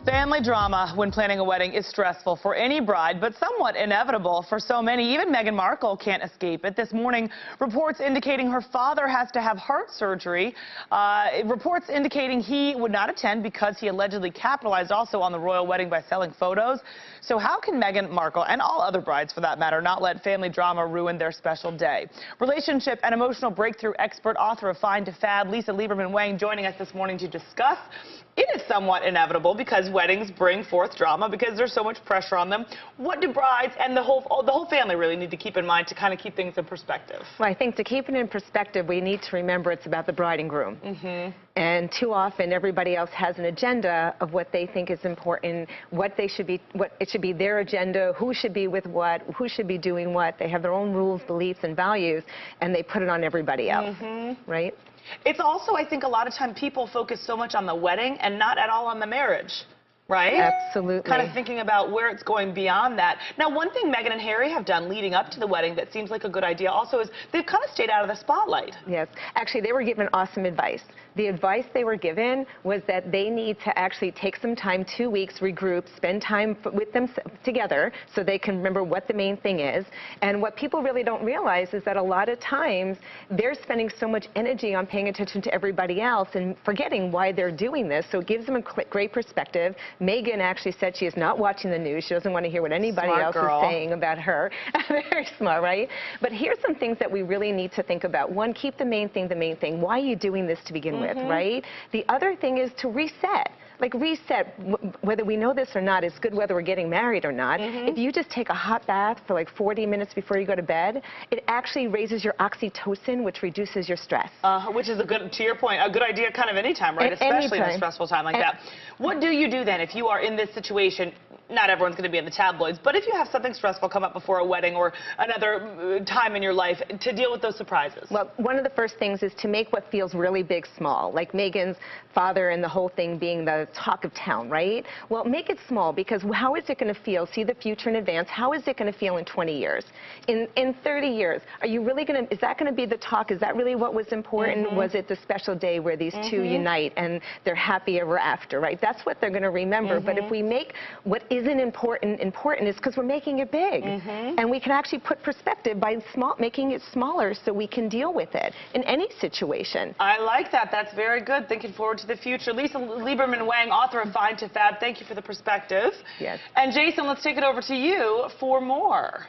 Family drama when planning a wedding is stressful for any bride, but somewhat inevitable for so many. Even Meghan Markle can't escape it. This morning, reports indicating her father has to have heart surgery. Reports indicating he would not attend because he allegedly capitalized also on the royal wedding by selling photos. So how can Meghan Markle, and all other brides for that matter, not let family drama ruin their special day? Relationship and emotional breakthrough expert, author of Fine to Fab, Lieberman-Wang, joining us this morning to discuss. It is somewhat inevitable because weddings bring forth drama because there's so much pressure on them. What do brides and the whole family really need to keep in mind to kind of keep things in perspective? Well, I think to keep it in perspective, we need to remember it's about the bride and groom. And too often, everybody else has an agenda of what they think is important, what it should be their agenda, who should be with what, who should be doing what. They have their own rules, beliefs, and values, and they put it on everybody else, right? It's also, I think, a lot of time people focus so much on the wedding and not at all on the marriage, right? Absolutely. Kind of thinking about where it's going beyond that. Now, one thing Meghan and Harry have done leading up to the wedding that seems like a good idea also is they've kind of stayed out of the spotlight. Yes. Actually, they were given awesome advice. The advice they were given was that they need to actually take some time, 2 weeks, regroup, spend time with them together so they can remember what the main thing is. And what people really don't realize is that a lot of times they're spending so much energy on paying attention to everybody else and forgetting why they're doing this. So it gives them a great perspective. Meghan actually said she is not watching the news. She doesn't want to hear what anybody else is saying about her. Very smart, right? But here's some things that we really need to think about. One, keep the main thing the main thing. Why are you doing this to begin with, right? The other thing is to reset. Like reset, whether we know this or not, it's good whether we're getting married or not. If you just take a hot bath for like 40 minutes before you go to bed, it actually raises your oxytocin, which reduces your stress. Which is, to your point, a good idea kind of anytime, right? Especially in a stressful time like that. What do you do then if you are in this situation? Not everyone's going to be in the tabloids, but if you have something stressful come up before a wedding or another time in your life, to deal with those surprises? Well, one of the first things is to make what feels really big small, like Meghan's father and the whole thing being the talk of town, right? Well, make it small, because how is it going to feel? See the future in advance. How is it going to feel in 20 years? In 30 years, are you really going to, is that going to be the talk? Is that really what was important? Was it the special day where these two unite and they're happy ever after, right? That's what they're going to remember. But if we make what isn't important is because we're making it big. And we can actually put perspective by making it smaller so we can deal with it in any situation. I like that. That's very good. Thinking forward to the future. Lieberman-Wang, author of Fine to Fab, thank you for the perspective. Yes. And Jason, let's take it over to you for more.